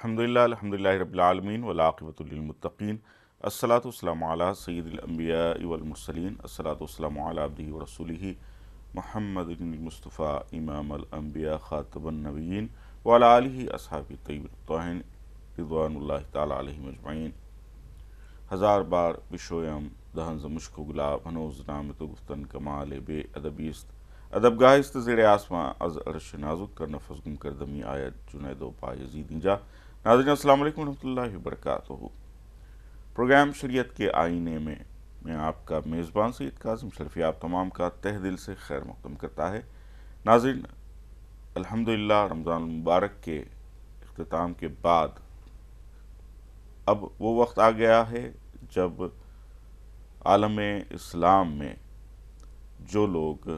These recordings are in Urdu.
الحمدللہ رب العالمین والعاقبۃ للمتقین الصلاۃ والسلام علی سید الانبیاء والمرسلین الصلاۃ والسلام علی عبدہ ورسولہ محمد المصطفیٰ امام الانبیاء خاتم النبیین وعلی آلہ اصحابہ الطیبین الطاہرین رضوان اللہ تعالی علیہم اجمعین. ہزار بار بشویم دہن ز مشک و گلاب ہنوز نام تو گفتن کمال بے ادبیست ادب گاہست زیر آسماں از عرش نازک کر نفس گم کر دمی آیت جنید و پا یزید اینجا. ناظرین السلام علیکم ورحمۃ اللہ وبرکاتہ. پروگرام شریعت کے آئینے میں آپ کا میزبان سید کاظم شرفی آپ تمام کا تہ دل سے خیر مقدم کرتا ہے. ناظرین الحمدللہ رمضان المبارک کے اختتام کے بعد اب وہ وقت آ گیا ہے جب عالم اسلام میں جو لوگ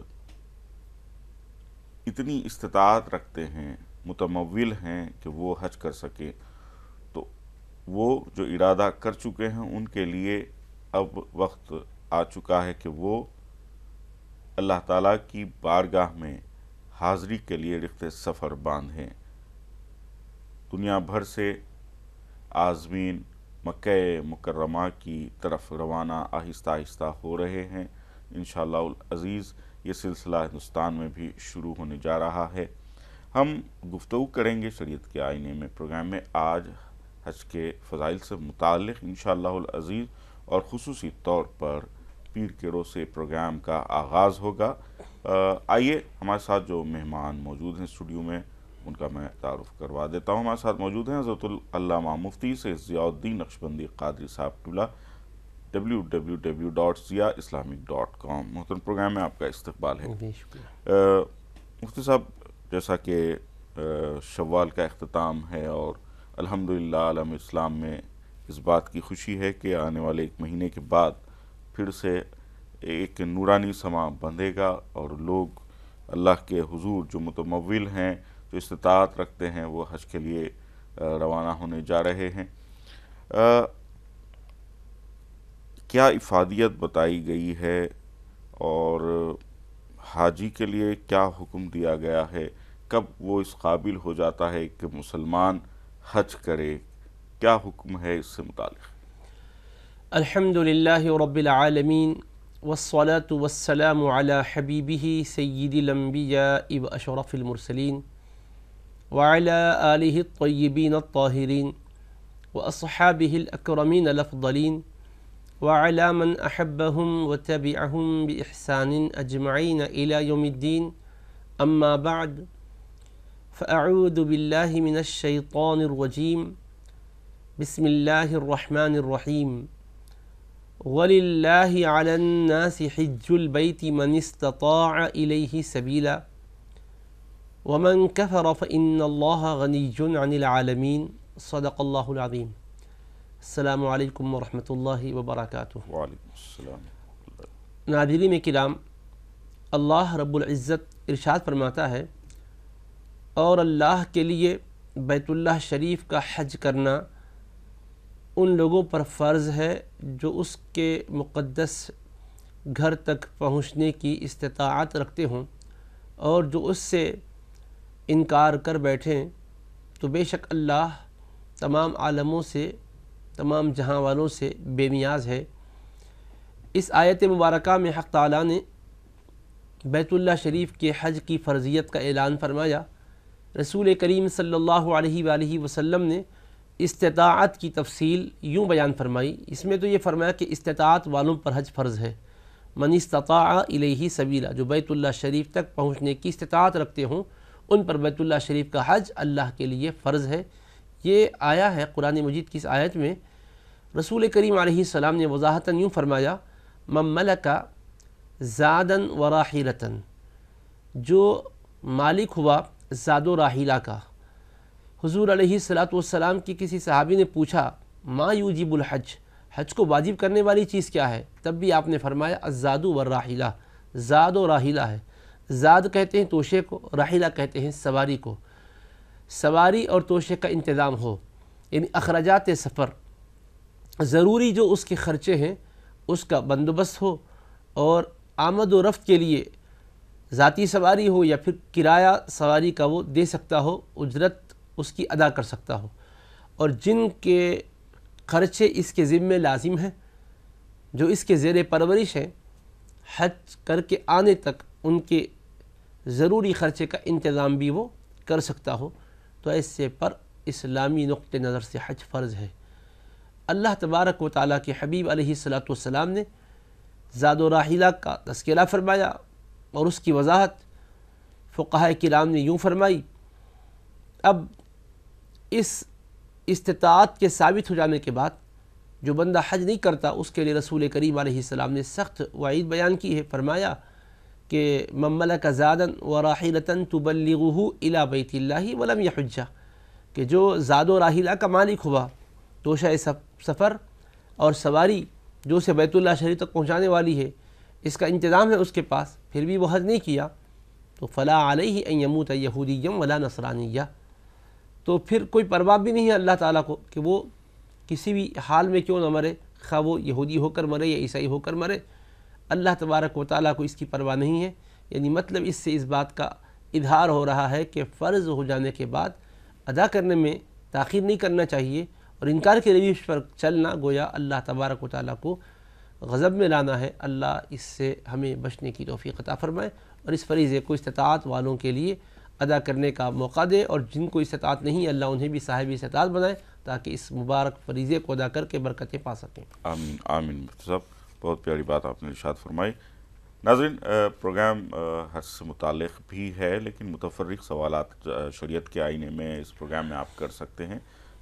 اتنی استطاعت رکھتے ہیں، متمول ہیں کہ وہ حج کر سکیں، تو وہ جو ارادہ کر چکے ہیں ان کے لیے اب وقت آ چکا ہے کہ وہ اللہ تعالیٰ کی بارگاہ میں حاضری کے لیے رخت سفر باندھیں. دنیا بھر سے عازمین مکہ مکرمہ کی طرف روانہ آہستہ آہستہ ہو رہے ہیں. انشاءاللہ العزیز یہ سلسلہ ہندوستان میں بھی شروع ہونے جا رہا ہے. ہم گفتگو کریں گے شریعت کے آئینے میں پروگرام میں آج حج کے فضائل سے متعلق انشاءاللہ العزیز، اور خصوصی طور پر پیر کے روز سے پروگرام کا آغاز ہوگا. آئیے ہمارے ساتھ جو مہمان موجود ہیں اسٹوڈیو میں ان کا میں تعارف کروا دیتا ہوں. ہمارے ساتھ موجود ہیں حضرت العلامہ مفتی سے ضیاء الدین نقشبندی قادری صاحب ٹولہ www.ziaislamic.com. محترم پروگرام میں آپ کا استقبال ہے. مفتی صاحب، جیسا کہ شوال کا اختتام ہے اور الحمدللہ عالم اسلام میں اس بات کی خوشی ہے کہ آنے والے ایک مہینے کے بعد پھر سے ایک نورانی سما بندھے گا اور لوگ اللہ کے حضور جو متمول ہیں، جو استطاعت رکھتے ہیں، وہ حج کے لیے روانہ ہونے جا رہے ہیں. کیا افادیت بتائی گئی ہے اور حاجی کے لیے کیا حکم دیا گیا ہے؟ کب وہ اس قابل ہو جاتا ہے کہ مسلمان حج کرے؟ کیا حکم ہے اس سے متعلق؟ الحمدللہ رب العالمین والصلاة والسلام علی حبیبہ سید الانبیاء و اشرف المرسلین وعلی آلہ الطیبین الطاہرین واصحابہ الاکرمین الافضلین وعلى من أحبهم وتبعهم بإحسان أجمعين إلى يوم الدين. أما بعد، فأعوذ بالله من الشيطان الرجيم. بسم الله الرحمن الرحيم. ولله على الناس حج البيت من استطاع إليه سبيلا ومن كفر فإن الله غني عن العالمين. صدق الله العظيم. السلام علیکم ورحمۃ اللہ وبرکاتہ. وعلیکم السلام. ناظرین کرام، اللہ رب العزت ارشاد فرماتا ہے، اور اللہ کے لیے بیت اللہ شریف کا حج کرنا ان لوگوں پر فرض ہے جو اس کے مقدس گھر تک پہنچنے کی استطاعت رکھتے ہوں، اور جو اس سے انکار کر بیٹھیں تو بے شک اللہ تمام عالموں سے، تمام جہاں والوں سے بے نیاز ہے. اس آیت مبارکہ میں حق تعالیٰ نے بیت اللہ شریف کے حج کی فرضیت کا اعلان فرمایا. رسول کریم صلی اللہ علیہ وآلہ وسلم نے استطاعت کی تفصیل یوں بیان فرمائی. اس میں تو یہ فرمایا کہ استطاعت والوں پر حج فرض ہے. من استطاع الیہ سبیلا، جو بیت اللہ شریف تک پہنچنے کی استطاعت رکھتے ہوں ان پر بیت اللہ شریف کا حج اللہ کے لیے فرض ہے. یہ آیا ہے قرآن مجید کی اس آیت میں. رسول کریم علیہ السلام نے وضاحتاً یوں فرمایا، من ملک زاداً و راحلتاً، جو مالک ہوا زاد و راحلہ کا. حضور علیہ السلام کی کسی صحابی نے پوچھا، ما یوجب الحج، حج کو واجب کرنے والی چیز کیا ہے؟ تب بھی آپ نے فرمایا الزاد والراحلہ، زاد و راحلہ ہے. زاد کہتے ہیں توشے کو، راحلہ کہتے ہیں سواری کو. سواری اور توشے کا انتظام ہو، یعنی اخراجات سفر، ضروری جو اس کے خرچے ہیں اس کا بندوبست ہو، اور آمد و رفت کے لیے ذاتی سواری ہو یا پھر کرایہ سواری کا وہ دے سکتا ہو، اجرت اس کی ادا کر سکتا ہو. اور جن کے خرچے اس کے ذمے لازم ہیں، جو اس کے زیر پرورش ہیں، حج کر کے آنے تک ان کے ضروری خرچے کا انتظام بھی وہ کر سکتا ہو، تو ایسے پر اسلامی نقطہ نظر سے حج فرض ہے۔ اللہ تبارک و تعالیٰ کے حبیب علیہ السلام نے زاد و راحلہ کا تذکرہ فرمایا، اور اس کی وضاحت فقہاء کرام نے یوں فرمائی۔ اب اس استطاعت کے ثابت ہو جانے کے بعد جو بندہ حج نہیں کرتا، اس کے لیے رسول کریم علیہ السلام نے سخت وعید بیان کی ہے۔ فرمایا کہ من ملک زادا وراحلۃ تبلغه الی بیت اللہ ولم یحج، کہ جو زاد و راحلہ کا مالک ہوا، توشہ سفر اور سواری جو اسے بیت اللہ شریف تک پہنچانے والی ہے، اس کا انتظام ہے اس کے پاس، پھر بھی وہ حج نہیں کیا، تو فلا علیہ ان یموت یہودیا ولا نصرانیہ، تو پھر کوئی پرواہ بھی نہیں ہے اللہ تعالیٰ کو کہ وہ کسی بھی حال میں کیوں نہ مرے، خواہ وہ یہودی ہو کر مرے یا عیسائی ہو کر مرے، اللہ تبارک و تعالیٰ کو اس کی پرواہ نہیں ہے۔ یعنی مطلب اس سے اس بات کا اظہار ہو رہا ہے کہ فرض ہو جانے کے بعد ادا کرنے میں تاخیر نہیں کرنا چاہیے، اور انکار کے رویش پر چلنا گویا اللہ تبارک و تعالیٰ کو غضب میں لانا ہے۔ اللہ اس سے ہمیں بچنے کی توفیق عطا فرمائے، اور اس فریضے کو استطاعت والوں کے لیے ادا کرنے کا موقع دے، اور جن کو استطاعت نہیں اللہ انہیں بھی صاحب استطاعت بنائے، تاکہ اس مبارک فریضے کو ادا کر کے برکتیں پا سکیں۔ آمین آمین۔ مفتی صاحب بہت پیاری بات آپ نے ارشاد فرمائی۔ ناظرین، پروگرام حج سے متعلق بھی ہے، لیکن متفرق سوالات شریعت کے آئینے میں اس پروگرام میں آپ کر سکتے ہیں۔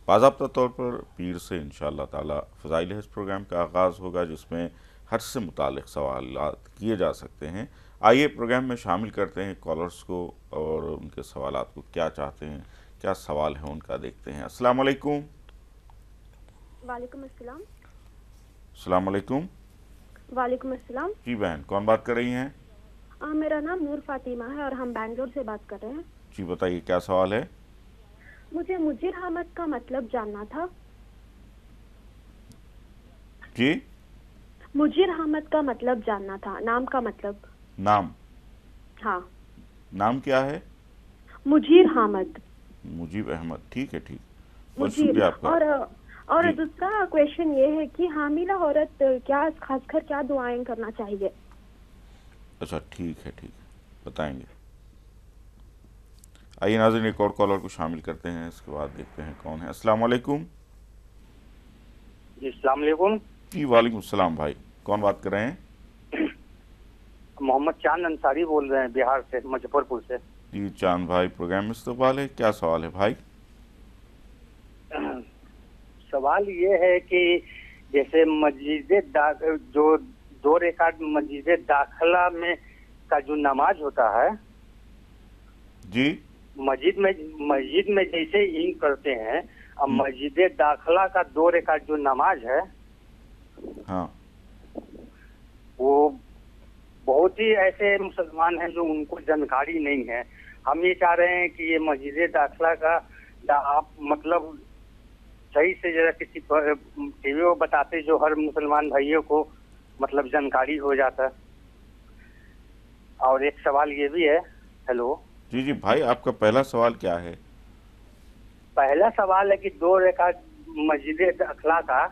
باضابطہ طور پر پیر سے انشاءاللہ تعالی فضائل حج پروگرام کا آغاز ہوگا، جس میں حج سے متعلق سوالات کیے جا سکتے ہیں۔ آئیے پروگرام میں شامل کرتے ہیں کالرز کو، اور ان کے سوالات کو کیا چاہتے ہیں، کیا سوال ہیں ان کا دیکھتے ہیں۔ السلام علیکم۔ وعلیکم السلام۔ السلام علیکم۔ وعلیکم السلام۔ جی بہن، کون بات کر رہی ہیں؟ میرا نام نور فاطمہ ہے اور ہم بنگلور سے بات کر رہے ہیں۔ جی بتائیے کیا سوال ہے؟ مجھے مجیر حمد کا مطلب جاننا تھا۔ جی مجیر حمد کا مطلب جاننا تھا، نام کا مطلب۔ نام؟ ہاں۔ نام کیا ہے؟ مجیر حمد۔ مجیب احمد، ٹھیک ہے، ٹھیک، بہت مجیر۔ شکریہ آپ کا۔ اور جی۔ دوسرا کویشچن یہ ہے کہ حاملہ عورت کیا خاص کر کیا دعائیں کرنا چاہیے؟ اچھا ٹھیک ہے، ٹھیک ہے، بتائیں گے۔ آئیے ناظرین ایک اور کالر کو شامل کرتے ہیں، اس کے بعد دیکھتے ہیں کون ہے۔ السلام علیکم۔ جی السلام علیکم۔ جی وعلیکم السلام بھائی، کون بات کر رہے ہیں؟ محمد چاند انصاری بول رہے ہیں بہار سے، مظفر پور سے۔ جی چاند بھائی، پروگرام میں استقبال ہے، کیا سوال ہے بھائی؟ سوال یہ ہے کہ جیسے مسجد جو 2 رکعت مسجد داخلہ میں کا جو نماز ہوتا ہے، جی مسجد میں جیسے ہی کرتے ہیں، اب مسجد داخلہ کا 2 رکعت جو نماز ہے، ہاں، وہ بہت ہی ایسے مسلمان ہیں جو ان کو جانکاری نہیں ہے۔ ہم یہ چاہ رہے ہیں کہ یہ مسجد داخلہ کا آپ مطلب صحیح سے ذرا کسی ٹی وی کو بتاتے جو ہر مسلمان بھائیوں کو مطلب جانکاری ہو جاتا۔ اور ایک سوال یہ بھی ہے۔ ہیلو جی جی بھائی، آپ کا پہلا سوال کیا ہے؟ پہلا سوال ہے کہ 2 رکعت مسجد داخلہ کا،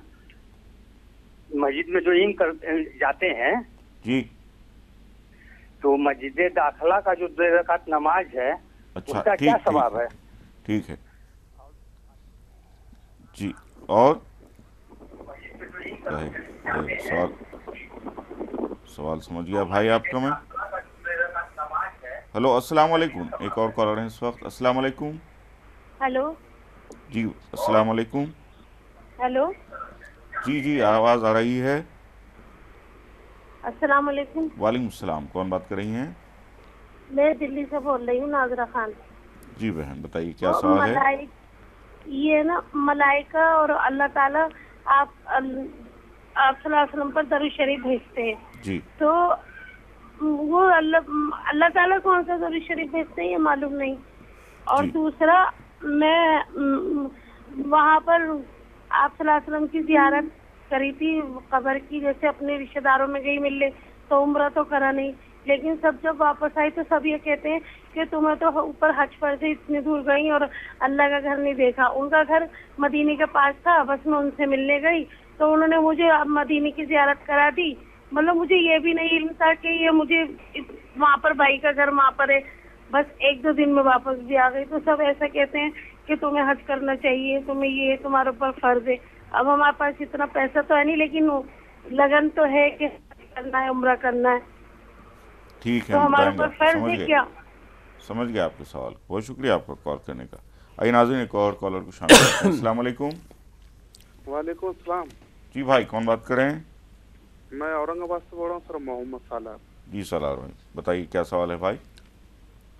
مسجد میں جو جاتے ہیں، جی تو مسجد داخلہ کا جو 2 رکعت نماز ہے، اچھا اس کا کیا ثواب ہے؟ ٹھیک ہے جی، اور سوال سمجھ گیا بھائی آپ کا میں۔ ہلو السلام علیکم، ایک اور کالر ہیں اس وقت۔ السلام علیکم۔ ہیلو۔ جی السلام علیکم۔ ہیلو۔ جی جی آواز آ رہی ہے۔ السلام علیکم۔ وعلیکم السلام، کون بات کر رہی ہیں؟ میں دلی سے بول رہی ہوں، ناظرہ خان۔ جی بہن بتائیے کیا سوال ہے؟ یہ نا ملائکہ اور اللہ تعالیٰ آپ صلی اللہ علیہ وسلم پر درود شریف بھیجتے ہیں، جی تو وہ اللہ تعالیٰ کون سا درود شریف بھیجتے ہیں یہ معلوم نہیں۔ اور دوسرا، میں وہاں پر آپ صلی اللہ علیہ وسلم کی زیارت کری تھی قبر کی، جیسے اپنے رشتہ داروں میں گئی ملنے، تو عمرہ تو کرا نہیں، لیکن سب جب واپس آئی تو سب یہ کہتے ہیں کہ تمہیں تو اوپر حج پر سے اتنی دور گئی اور اللہ کا گھر نہیں دیکھا. ان کا گھر مدینے کے پاس تھا, بس میں ان سے ملنے گئی تو انہوں نے مجھے اب مدینے کی زیارت کرا دی. مطلب مجھے یہ بھی نہیں علم تھا کہ یہ مجھے وہاں پر بھائی کا گھر وہاں پر ہے. بس 1-2 دن میں واپس بھی آ گئی. تو سب ایسا کہتے ہیں کہ تمہیں حج کرنا چاہیے, تمہیں یہ تمہارے اوپر فرض ہے. اب ہمارے پاس اتنا پیسہ تو ہے نہیں, لیکن لگن تو ہے کہ کرنا ہے, عمرہ کرنا ہے. ٹھیک ہے, تو ہمارے بتائیں اوپر گے. فرض ہے کیا؟ سمجھ گیا آپ کے سوال. بہت شکریہ آپ کا کال کرنے کا. آئیے ناظرین ایک اور کالر کو شامل کرتے ہیں. السلام علیکم. وعلیکم السلام. جی بھائی, کون بات کر رہے ہیں؟ میں اورنگ آباد سے بول رہا ہوں سر, محمد سالار. جی سالار بھائی, بتائیے کیا سوال ہے بھائی؟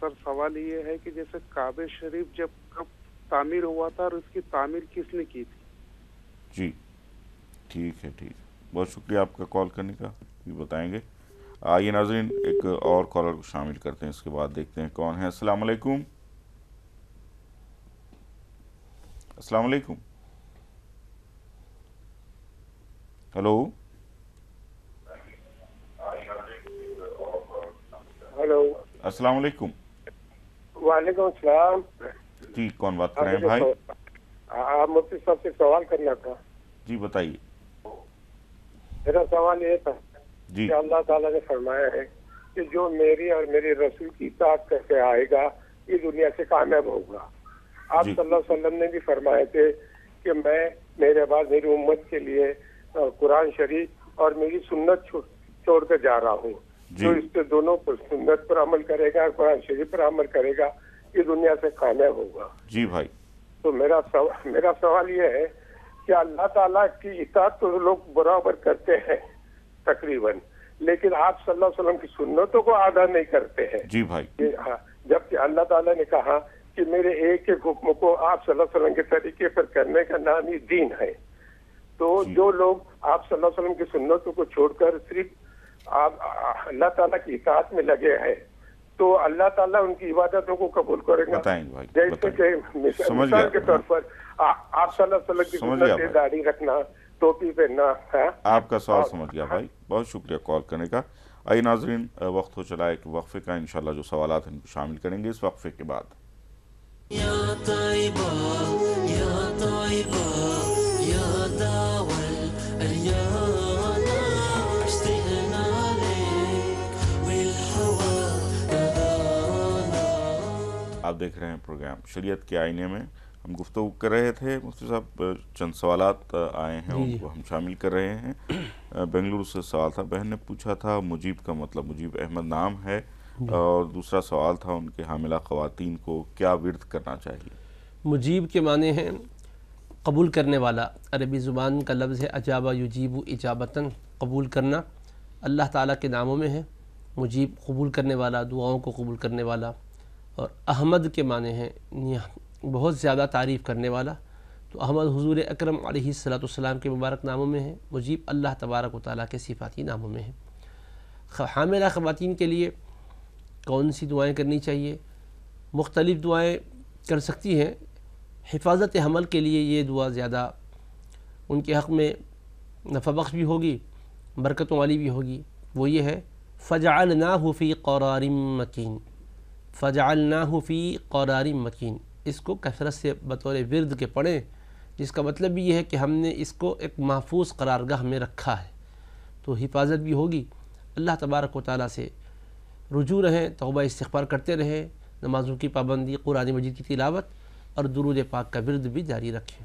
سر سوال یہ ہے کہ جیسے کعبہ شریف جب کب تعمیر ہوا تھا اور اس کی تعمیر کس نے کی تھی؟ جی ٹھیک ہے, ٹھیک. بہت شکریہ آپ کا کال کرنے کا, یہ بتائیں گے. آئیے ناظرین ایک اور کالر کو شامل کرتے ہیں, اس کے بعد دیکھتے ہیں کون ہے. السلام علیکم. السلام علیکم. ہلو. ہلو. السلام علیکم. وعلیکم السلام. جی کون بات کر رہے ہیں بھائی؟ آپ مفتی صاحب سے سوال کرنا تھا. جی بتائیے. میرا سوال یہ تھا جی کہ اللہ تعالیٰ نے فرمایا ہے کہ جو میری اور میرے رسول کی اطاعت کر کے آئے گا یہ دنیا سے کامیاب ہوگا. آپ جی. صلی اللہ علیہ وسلم نے بھی فرمائے تھے کہ میں میرے بعد میری امت کے لیے قرآن شریف اور میری سنت چھوڑ کر جا رہا ہوں. جی. جو اس سے دونوں پر سنت پر عمل کرے گا اور قرآن شریف پر عمل کرے گا یہ دنیا سے کامیاب ہوگا. جی بھائی. تو میرا سوال یہ ہے کہ اللہ تعالیٰ کی اطاعت تو لوگ برابر کرتے ہیں تقریباً, لیکن آپ صلی اللہ علیہ وسلم کی سنتوں کو ادا نہیں کرتے ہیں. جی بھائی. جبکہ اللہ تعالیٰ نے کہا کہ میرے ایک ایک حکم کو آپ صلی اللہ علیہ وسلم کے طریقے پر کرنے کا نام ہی دین ہے. تو جو لوگ آپ صلی اللہ علیہ وسلم کی سنتوں کو چھوڑ کر صرف آپ اللہ تعالیٰ کی اطاعت میں لگے ہیں تو اللہ تعالیٰ ان کی عبادتوں کو قبول کرے گا. بتائیں بھائی. جیسے کہ مثال کے طور پر آپ صلی اللہ علیہ وسلم کی سنت ہے داڑھی رکھنا, ٹوپی پہننا. آپ کا سوال سمجھ گیا بھائی, بہت شکریہ کال کرنے کا. آئیے ناظرین وقت ہو چلا ہے کہ وقفے کا, انشاءاللہ جو سوالات ہیں ان کو شامل کریں گے اس وقفے کے بعد. آپ دیکھ رہے ہیں پروگرام شریعت کے آئینے میں. ہم گفتگو کر رہے تھے, مفتی صاحب چند سوالات آئے ہیں ان کو ہم شامل کر رہے ہیں. بنگلورو سے سوال تھا, بہن نے پوچھا تھا مجیب کا مطلب, مجیب احمد نام ہے, اور دوسرا سوال تھا ان کے حاملہ خواتین کو کیا ورد کرنا چاہیے. مجیب کے معنی ہیں قبول کرنے والا. عربی زبان کا لفظ ہے اجابہ یجیب اجابتاً, قبول کرنا. اللہ تعالیٰ کے ناموں میں ہے مجیب, قبول کرنے والا, دعاؤں کو قبول کرنے والا. اور احمد کے معنی ہیں بہت زیادہ تعریف کرنے والا. تو احمد حضور اکرم علیہ السلام کے مبارک ناموں میں ہے. مجیب اللہ تبارک و تعالیٰ کے صفاتی ناموں میں ہے. حاملہ خواتین کے لیے کون سی دعائیں کرنی چاہیے؟ مختلف دعائیں کر سکتی ہیں. حفاظت حمل کے لیے یہ دعا زیادہ ان کے حق میں نفع بخش بھی ہوگی, برکتوں والی بھی ہوگی. وہ یہ ہے فجعلناہ فی قرار مکین, فجعلناہ فی قرار مکین. اس کو کثرت سے بطور ورد کے پڑھیں, جس کا مطلب بھی یہ ہے کہ ہم نے اس کو ایک محفوظ قرارگاہ میں رکھا ہے. تو حفاظت بھی ہوگی. اللہ تبارک و تعالیٰ سے رجوع رہیں, توبہ استغفار کرتے رہیں, نمازوں کی پابندی, قرآن مجید کی تلاوت اور درود پاک کا ورد بھی جاری رکھیں.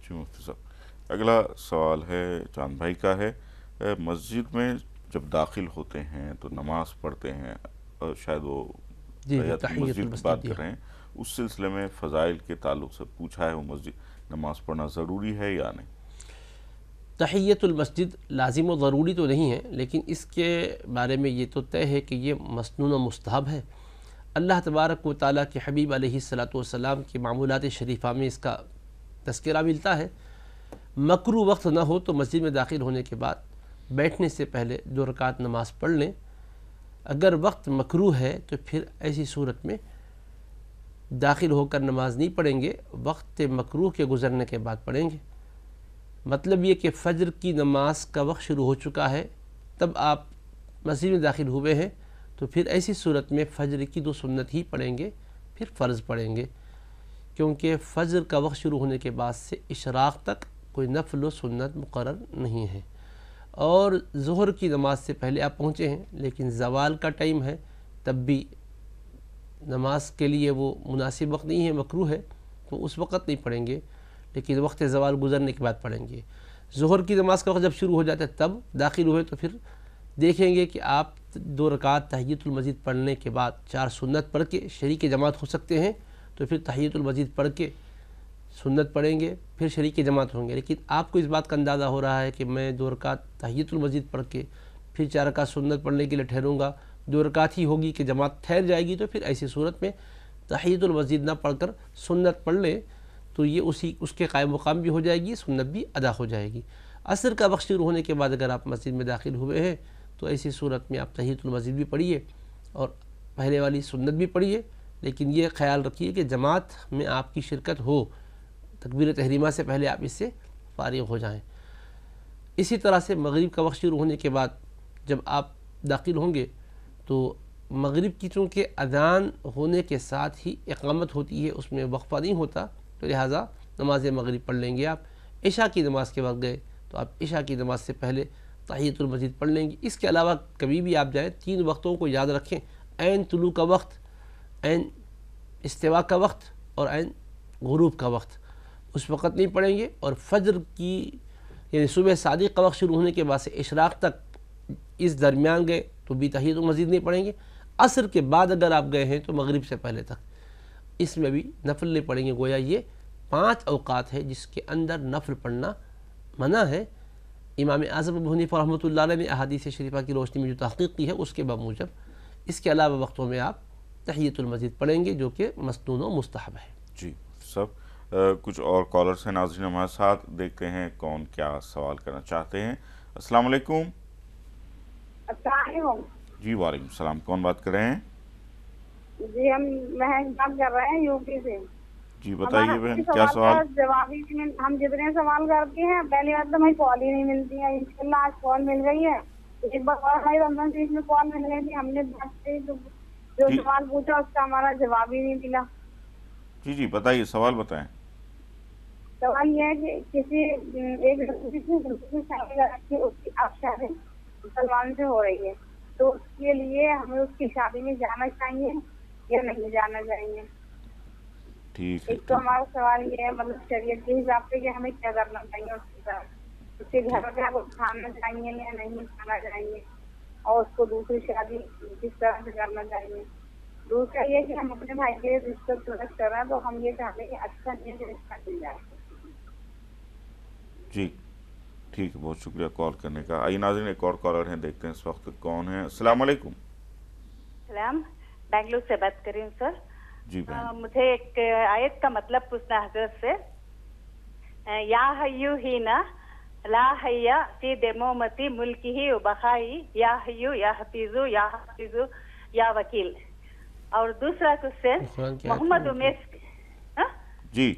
جی مفتی صاحب, اگلا سوال ہے چاند بھائی کا ہے. مسجد میں جب داخل ہوتے ہیں تو نماز پڑھتے ہیں, شاید وہ مسجد کی بات کر رہے ہیں, اس سلسلے میں فضائل کے تعلق سے پوچھا ہے, وہ مسجد نماز پڑھنا ضروری ہے یا نہیں؟ تحیت المسجد لازم و ضروری تو نہیں ہے, لیکن اس کے بارے میں یہ تو طے ہے کہ یہ مسنون و مستحب ہے. اللہ تبارک و تعالیٰ کے حبیب علیہ السلام کی معمولات شریفہ میں اس کا تذکرہ ملتا ہے. مکروہ وقت نہ ہو تو مسجد میں داخل ہونے کے بعد بیٹھنے سے پہلے 2 رکعت نماز پڑھ لیں. اگر وقت مکروہ ہے تو پھر ایسی صورت میں داخل ہو کر نماز نہیں پڑھیں گے, وقت مکروہ کے گزرنے کے بعد پڑھیں گے. مطلب یہ کہ فجر کی نماز کا وقت شروع ہو چکا ہے, تب آپ مسجد میں داخل ہوئے ہیں, تو پھر ایسی صورت میں فجر کی 2 سنت ہی پڑھیں گے، پھر فرض پڑھیں گے، کیونکہ فجر کا وقت شروع ہونے کے بعد سے اشراق تک کوئی نفل و سنت مقرر نہیں ہے۔ اور ظہر کی نماز سے پہلے آپ پہنچے ہیں لیکن زوال کا ٹائم ہے، تب بھی نماز کے لیے وہ مناسب وقت نہیں ہے، مکروہ ہے، تو اس وقت نہیں پڑھیں گے، لیکن وقت زوال گزرنے کے بعد پڑھیں گے۔ ظہر کی نماز کا وقت جب شروع ہو جاتا ہے تب داخل ہوئے تو پھر دیکھیں گے کہ آپ 2 رکعت تحیۃ المسجد پڑھنے کے بعد 4 سنت پڑھ کے شریک جماعت ہو سکتے ہیں، تو پھر تحیۃ المسجد پڑھ کے سنت پڑھیں گے، پھر شریک جماعت ہوں گے۔ لیکن آپ کو اس بات کا اندازہ ہو رہا ہے کہ میں 2 رکعت تحیۃ المسجد پڑھ کے پھر 4 رکعت سنت پڑھنے کے لیے ٹھہروں گا، 2 رکعت ہی ہوگی کہ جماعت ٹھہر جائے گی، تو پھر ایسی صورت میں تحیۃ المسجد نہ پڑھ کر سنت پڑھ لیں تو یہ اس کے قائم مقام بھی ہو جائے گی، سنت بھی ادا ہو جائے گی۔ عصر کا وقت شروع ہونے کے بعد اگر آپ مسجد میں داخل ہوئے ہیں تو ایسی صورت میں آپ تحیۃ المسجد بھی پڑھیے اور پہلے والی سنت بھی پڑھیے، لیکن یہ خیال رکھیے کہ جماعت میں آپ کی شرکت ہو، تکبیر تحریمہ سے پہلے آپ اس سے فارغ ہو جائیں۔ اسی طرح سے مغرب کا وقت شروع ہونے کے بعد جب آپ داخل ہوں گے تو مغرب کی چونکہ اذان ہونے کے ساتھ ہی اقامت ہوتی ہے، اس میں وقفہ نہیں ہوتا، تو لہٰذا نماز مغرب پڑھ لیں گے۔ آپ عشاء کی نماز کے وقت گئے تو آپ عشاء کی نماز سے پہلے تحیۃ المسجد پڑھ لیں گے۔ اس کے علاوہ کبھی بھی آپ جائیں 3 وقتوں کو یاد رکھیں، عین طلوع کا وقت، عین استوا کا وقت اور عین غروب کا وقت، اس وقت نہیں پڑھیں گے۔ اور فجر کی یعنی صبح صادق کا وقت شروع ہونے کے بعد سے اشراق تک اس درمیان گئے تو بھی تحیۃ المسجد نہیں پڑھیں گے۔ عصر کے بعد اگر آپ گئے ہیں تو مغرب سے پہلے تک اس میں بھی نفل نہیں پڑھیں گے۔ گویا یہ 5 اوقات ہے جس کے اندر نفل پڑھنا منع ہے۔ امام اعظم ابو حنیفہ رحمۃ اللہ علیہ نے احادیث شریفہ کی روشنی میں جو تحقیق کی ہے اس کے بموجب اس کے علاوہ وقتوں میں آپ تحیۃ المسجد پڑھیں گے جو کہ مسنون و مستحب ہے۔ جی سب کچھ اور کالرز ہیں ناظرین ہمارے ساتھ، دیکھتے ہیں کون کیا سوال کرنا چاہتے ہیں۔ السلام علیکم۔ السلام علیکم۔ جی وعلیکم السلام، کون بات کر رہے ہیں؟ جی ہم مہنگ بات کر رہے ہیں یوپی سے۔ جی بتائیے بہن کیا سوال؟ جواب ہی ہم جتنے سوال کرتے ہیں پہلی بات تو ہمیں کال ہی نہیں ملتی ہے، انشاءاللہ آج کال مل گئی ہے۔ ایک بار اور ہماری رمضان شریف میں کال مل گئی تھی، ہم نے بات کی تو جو سوال پوچھا اس کا ہمارا جواب ہی نہیں ملا۔ جی جی بتائیے، سوال بتائیں۔ سوال یہ ہے کہ کسی ایک لڑکی سے شادی کرتی ہے، اس کی اب شادی مسلمان سے ہو رہی ہے، تو اس کے لیے ہمیں اس کی شادی میں جانا چاہیے یا نہیں جانا چاہیے؟ ٹھیک ہے، ایک تو ہمارا سوال یہ ہے مطلب شریعت کے حساب سے کہ ہمیں کیا کرنا چاہیے اس کے ساتھ، اس کے گھر پہ کو کھانا چاہیے یا نہیں کھانا چاہیے، اور اس کو دوسری شادی کس طرح سے کرنا چاہیے۔ دوسرا یہ کہ ہم اپنے بھائی کے رشتہ سلسلہ کر رہے ہیں تو ہم یہ چاہتے ہیں کہ اچھا نیک رشتہ مل جائے۔ جی ٹھیک ہے، بہت شکریہ کال کرنے کا۔ آئیے ناظرین ایک اور کالر ہیں، دیکھتے ہیں اس وقت کون ہے۔ السلام علیکم۔ سلام، بنگلور سے بات کر رہی ہوں سر۔ جی بہن، مجھے ایک آیت کا مطلب پوچھنا حضرت سے۔ یا حیو ہی نا لا حیا فی دمومتی ملکی و بخائی یا حیو یا حفیظو یا حفیظو یا وکیل۔ اور دوسرا کوشچن محمد امیس، جی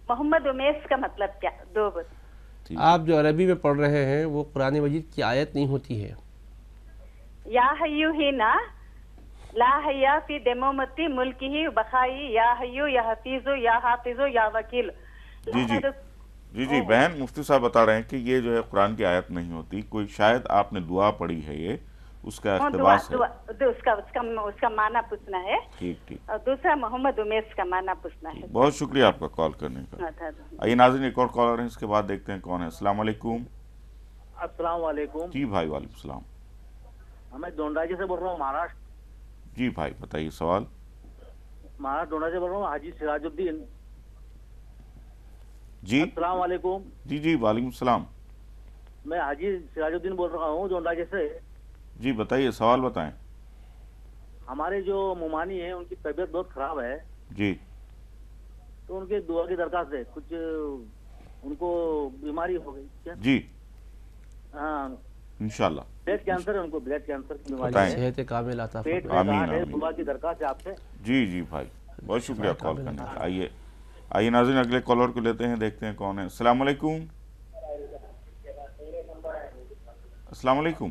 محمد امیس کا مطلب کیا؟ 2 بات۔ آپ جو عربی میں پڑھ رہے ہیں وہ قرآن مجید کی آیت نہیں ہوتی ہے۔ یا حیو ہی نا لا حیا فی دمومتی ملکی و بخائی یا حیو یا حفیظو یا حافظو یا وکیل۔ جی جی جی جی بہن، مفتی صاحب بتا رہے ہیں کہ یہ جو ہے قرآن کی آیت نہیں ہوتی، کوئی شاید آپ نے دعا پڑھی ہے، یہ اس کا اقتباس ہے۔ اس کا معنی پوچھنا ہے۔ ٹھیک ٹھیک، اور دوسرا محمد امیس کا معنی پوچھنا ہے۔ بہت شکریہ آپ کا کال کرنے کا۔ آئیے ناظرین ایک اور کالر ہیں، اس کے بعد دیکھتے ہیں کون ہے۔ السلام علیکم۔ السلام علیکم۔ جی بھائی وعلیکم السلام۔ میں ڈونڈاجی سے بول رہا ہوں، مہاراشٹر۔ جی بھائی بتائیے سوال۔ مہاراشٹر ڈونڈاجی سے بول رہا ہوں، حاجی سراج الدین۔ جی السلام علیکم۔ جی جی وعلیکم السلام۔ میں حاجی سراج الدین بول رہا ہوں ڈونڈاجی سے۔ جی بتائیے سوال بتائیں۔ ہمارے جو ممانی ہیں ان کی طبیعت بہت خراب ہے، جی تو ان کے دعا کی درخواست ہے، کچھ ان کو بیماری ہو گئی کیا؟ جی ہاں، انشاءاللہ بلڈ کینسر ہے، ان کو بلڈ کینسر کی بیماری بتائیں۔ ہے، صحت کامل عطا پیٹ فرمائے۔ میں آمین گاٹھ ہے، آمین۔ دعا کی درخواست ہے آپ سے۔ جی جی بھائی بہت شکریہ کال کرنے کا۔ آئیے ناظرین اگلے کالر کو لیتے ہیں، دیکھتے ہیں کون ہے۔ السلام علیکم۔ السلام علیکم۔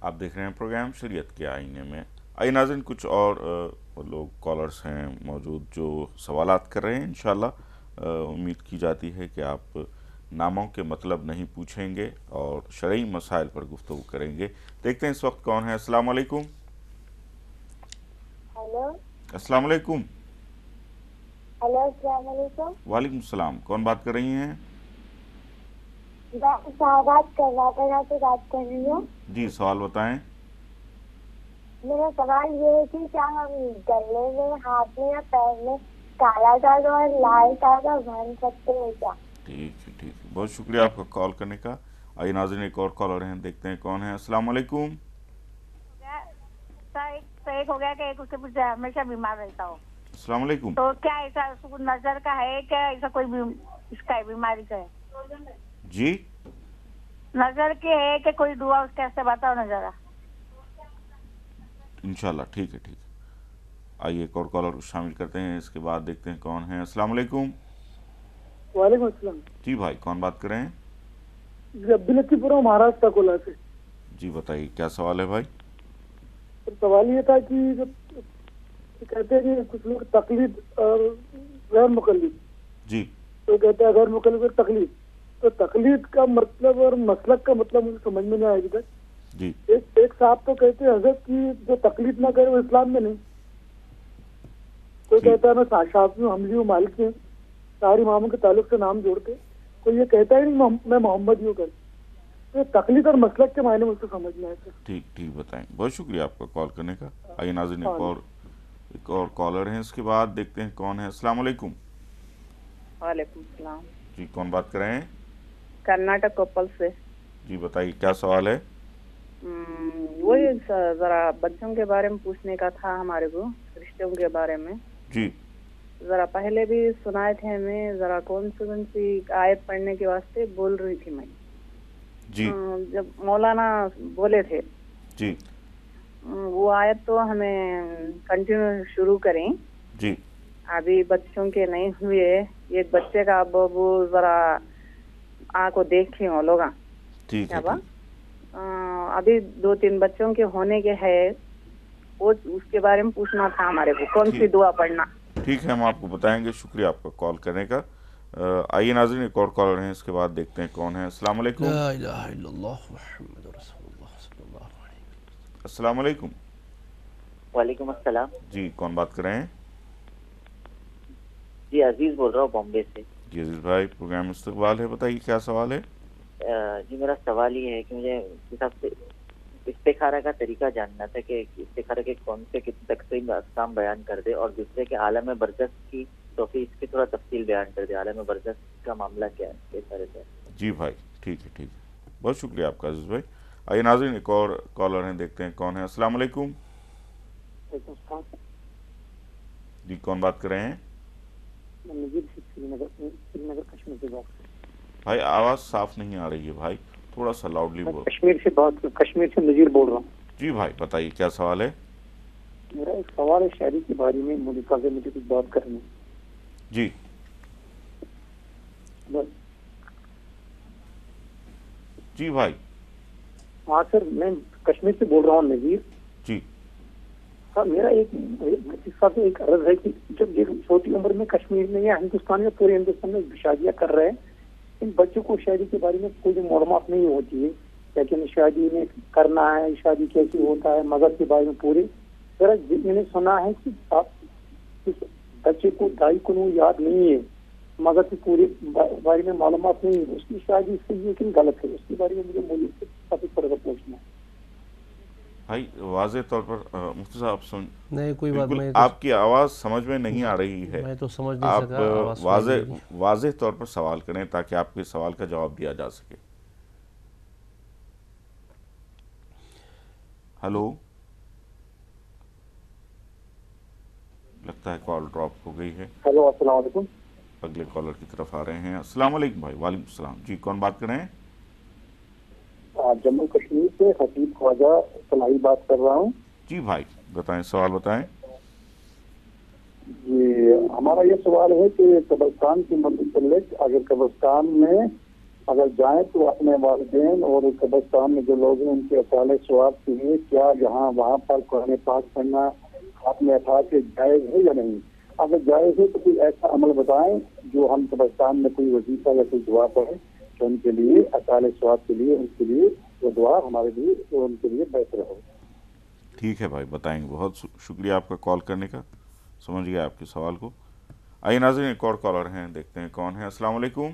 آپ دیکھ رہے ہیں پروگرام شریعت کے آئینے میں. آئیے ناظرین، کچھ اور لوگ کالرز ہیں موجود جو سوالات کر رہے ہیں. انشاءاللہ امید کی جاتی ہے کہ آپ ناموں کے مطلب نہیں پوچھیں گے اور شرعی مسائل پر گفتگو کریں گے. دیکھتے ہیں اس وقت کون ہے. السلام علیکم. ہیلو. السلام علیکم. ہیلو، السلام علیکم. وعلیکم السلام. کون بات کر رہی ہیں؟ بات کر رہی ہوں. جی، سوال بتائیں. میرا سوال یہ ہے کہ کیا ہم گلے میں، ہاتھ میں یا پیر میں کالا داغ اور لال داغ بن سکتے ہیں کیا؟ ٹھیک ہے. بہت شکریہ آپ کا کال کرنے کا. آئیے ناظرین، ایک اور کالر ہیں، دیکھتے ہیں کون ہے. السلام علیکم. ایک ہو گیا کہ ایک اس کے پیچھے ہمیشہ بیمار رہتا ہوں. السلام علیکم. تو کیا ایسا نظر کا ہے، کیا ایسا کوئی اس کا بیماری کا ہے؟ جی، نظر کی ہے کہ کوئی دعا اس کے بتاؤ نا ذرا. انشاءاللہ. ٹھیک ہے. آئیے ایک اور کالر شامل کرتے ہیں، اس کے بعد دیکھتے ہیں کون ہے. السلام علیکم. وعلیکم السلام. جی بھائی، کون بات کر رہے ہیں؟ عبداللطیف پورا مہاراشٹر کولا سے. جی بتائیے، کیا سوال ہے بھائی؟ سوال یہ تھا کہ کہتے ہیں کہ کچھ لوگ تقلید اور غیر مقلد. جی. تو کہتے ہیں غیر مقلد اور تقلید. تو تقلید کا مطلب اور مسلک کا مطلب مجھے سمجھ میں نہیں آیا ابھی تک. جی. ایک صاحب تو کہتے ہیں حضرت کی جو تقلید نہ کرے وہ اسلام میں نہیں. کوئی کہتا ہے میں شافعی ہوں، حنبلی ہوں، مالکی ہوں، سارے اماموں کے تعلق سے نام جوڑ کے. کوئی یہ کہتا ہی نہیں میں محمد ہوں کر. تو تقلید اور مسلک کے معنی مجھ سے سمجھ میں آئے. ٹھیک بتائیں. بہت شکریہ آپ کا کال کرنے کا. آئیے ناظرین، ایک اور کالر ہیں، اس کے بعد دیکھتے ہیں کون ہے. السلام علیکم. وعلیکم السلام. جی، کون بات کر رہے ہیں؟ کرناٹک کوپل سے. جی بتائیے، کیا سوال ہے؟ وہی ذرا بچوں کے بارے میں پوچھنے کا تھا ہمارے کو، رشتوں کے بارے میں. جی. ذرا پہلے بھی سنائے تھے ہمیں، ذرا کون سی آیت پڑھنے کے واسطے بول رہی تھی میں. جی. جب مولانا بولے تھے. جی. وہ آیت تو ہمیں کنٹینیو شروع کریں. جی. ابھی بچوں کے نہیں ہوئے، ایک بچے کا ابو ذرا آ کو دیکھیں وہ لوگ. ٹھیک ہے. ابھی 2-3 بچوں کے ہونے کے ہے، وہ اس کے بارے میں پوچھنا تھا ہمارے کو، کون سی دعا پڑھنا. ٹھیک ہے، ہم آپ کو بتائیں گے. شکریہ آپ کا کال کرنے کا. آئیے ناظرین، ایک اور کالر ہیں، اس کے بعد دیکھتے ہیں کون ہے. السلام علیکم. لا الہ الا اللہ محمد رسول اللہ صلی اللہ علیہ وسلم. السلام علیکم. وعلیکم السلام. جی، کون بات کر رہے ہیں؟ جی، عزیز بول رہا ہوں بامبے سے. جی عزیز بھائی، پروگرام استقبال ہے، بتائیے کیا سوال ہے؟ جی، میرا سوال یہ ہے کہ مجھے حساب سے استخارہ کا طریقہ جاننا تھا کہ استخارہ کے کون سے کتنے تقسیم اقسام بیان کر دے، اور دوسرے کے عالم برزخ کی توفیق اس کی تھوڑا تفصیل بیان کر دے. عالم برزخ کا معاملہ کیا ہے، کیسا رہتا ہے؟ جی بھائی، ٹھیک ہے. بہت شکریہ آپ کا عزیز بھائی. آئیے ناظرین، ایک اور کالر ہیں، دیکھتے ہیں کون ہے. السلام علیکم. جی، کون بات کر رہے ہیں؟ بھائی آواز صاف نہیں آ رہی ہے بھائی، تھوڑا سا لاؤڈلی بول. کشمیر سے نذیر بول رہا ہوں. جی بھائی، بتائیے کیا سوال ہے؟ میرا ایک سوال ہے شاعری کے بارے میں، مجھے کچھ بات کرنی. جی. جی بھائی. ہاں سر، میں کشمیر سے بول رہا ہوں نذیر. جی. میرا ایک عرض ہے کہ جب یہ چھوٹی عمر میں کشمیر میں یا ہندوستان میں، پورے ہندوستان میں شادیاں کر رہے ہیں، ان بچوں کو شادی کے بارے میں کوئی معلومات نہیں ہوتی ہے، لیکن شادی میں کرنا ہے، شادی کیسے ہوتا ہے، مذہب کے بارے میں پورے میں نے سنا ہے کہ بچے کو دائی کو یاد نہیں ہے، مذہب کے پورے بارے میں معلومات نہیں ہے، اس کی شادی صحیح ہے کہ غلط ہے، اس کے بارے میں مجھے مولوی سے کافی تھوڑا سا پوچھنا ہے. بھائی واضح طور پر مفتی صاحب نہیں، کوئی بات نہیں، آپ کی آواز سمجھ میں نہیں آ رہی ہے. میں تو سمجھ نہیں سکا. آپ واضح طور پر سوال کریں تاکہ آپ کے سوال کا جواب دیا جا سکے. ہلو، لگتا ہے کال ڈراپ ہو گئی ہے. ہلو، السلام علیکم. اگلے کالر کی طرف آ رہے ہیں. السلام علیکم بھائی. وعلیکم السلام. جی، کون بات کر رہے ہیں؟ جموں کشمیر سے حبیب خواجہ صلاحی بات کر رہا ہوں. جی بھائی، بتائیں، سوال بتائیں. جی ہمارا یہ سوال ہے کہ قبرستان کے متعلق اگر قبرستان میں اگر جائیں تو اپنے والدین اور قبرستان میں جو لوگ ہیں ان کے اصالِ ثواب کے لیے کیا یہاں وہاں پر قرآن پاک پڑھنا اپنے افراد کے جائز ہے یا نہیں؟ اگر جائز ہے تو کوئی ایسا عمل بتائیں جو ہم قبرستان میں کوئی وظیفہ یا کوئی دعا پڑھیں تو ان کے لیے اصالِ ثواب کے لیے ان کے لیے وہ دعا ہمارے لیے تو ان کے لیے بہتر ہو۔ ٹھیک ہے بھائی، بتائیں گے، بہت شکریہ آپ کا کال کرنے کا، سمجھ گیا آپ کے سوال کو۔ آئیے ناظرین ایک اور کالر ہیں، دیکھتے ہیں کون ہے۔ السلام علیکم۔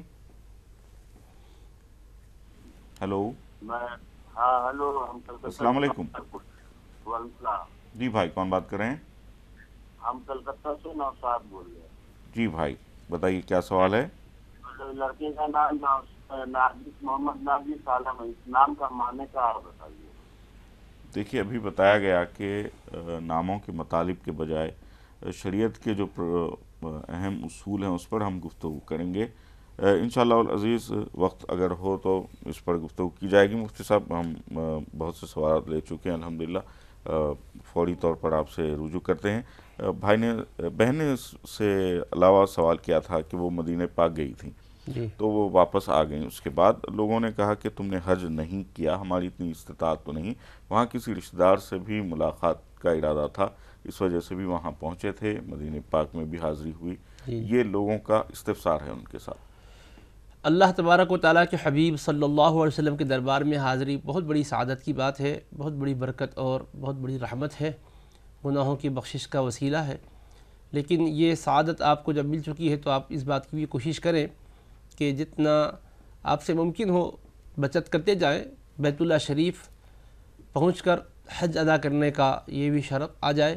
ہیلو، ہاں ہیلو، السلام علیکم۔ وعلیکم السلام۔ جی بھائی، کون بات کر رہے ہیں؟ ہم کلکتہ سے نوشاد بول رہے ہیں۔ جی بھائی بتائیے کیا سوال ہے؟ لڑکے کا نام نازش محمد نازش عالم ہے، اس نام کا معنی کا آپ بتائیے۔ دیکھیے ابھی بتایا گیا کہ ناموں کے مطالب کے بجائے شریعت کے جو اہم اصول ہیں اس پر ہم گفتگو کریں گے انشاءاللہ العزیز۔ وقت اگر ہو تو اس پر گفتگو کی جائے گی۔ مفتی صاحب ہم بہت سے سوالات لے چکے ہیں الحمدللہ، فوری طور پر آپ سے رجوع کرتے ہیں۔ بھائی نے بہن نے سے علاوہ سوال کیا تھا کہ وہ مدینہ پاک گئی تھیں تو وہ واپس آ گئیں، اس کے بعد لوگوں نے کہا کہ تم نے حج نہیں کیا، ہماری اتنی استطاعت تو نہیں، وہاں کسی رشتہ دار سے بھی ملاقات کا ارادہ تھا، اس وجہ سے بھی وہاں پہنچے تھے، مدینہ پاک میں بھی حاضری ہوئی، یہ لوگوں کا استفسار ہے ان کے ساتھ۔ اللہ تبارک و تعالیٰ کے حبیب صلی اللہ علیہ وسلم کے دربار میں حاضری بہت بڑی سعادت کی بات ہے، بہت بڑی برکت اور بہت بڑی رحمت ہے، گناہوں کی بخشش کا وسیلہ ہے۔ لیکن یہ سعادت آپ کو جب مل چکی ہے تو آپ اس بات کی بھی کوشش کریں کہ جتنا آپ سے ممکن ہو بچت کرتے جائیں، بیت اللہ شریف پہنچ کر حج ادا کرنے کا یہ بھی شرف آ جائے۔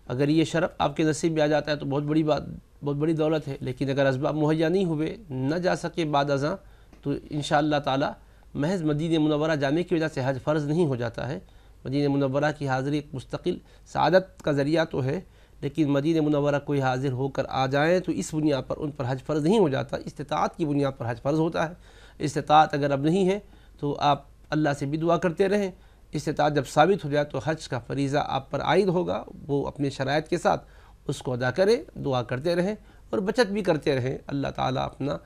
اگر یہ شرف آپ کے نصیب میں آ جاتا ہے تو بہت بڑی بات، بہت بڑی دولت ہے۔ لیکن اگر اسباب مہیا نہیں ہوئے، نہ جا سکے بعد ازاں، تو انشاءاللہ تعالی محض مدینہ منورہ جانے کی وجہ سے حج فرض نہیں ہو جاتا ہے۔ مدینہ منورہ کی حاضری ایک مستقل سعادت کا ذریعہ تو ہے، لیکن مدینہ منورہ کوئی حاضر ہو کر آ جائیں تو اس بنیاد پر ان پر حج فرض نہیں ہو جاتا، استطاعت کی بنیاد پر حج فرض ہوتا ہے۔ استطاعت اگر اب نہیں ہے تو آپ اللہ سے بھی دعا کرتے رہیں، استطاعت جب ثابت ہو جائے تو حج کا فریضہ آپ پر عائد ہوگا، وہ اپنے شرائط کے ساتھ اس کو ادا کریں، دعا کرتے رہیں اور بچت بھی کرتے رہیں۔ اللہ تعالیٰ اپنا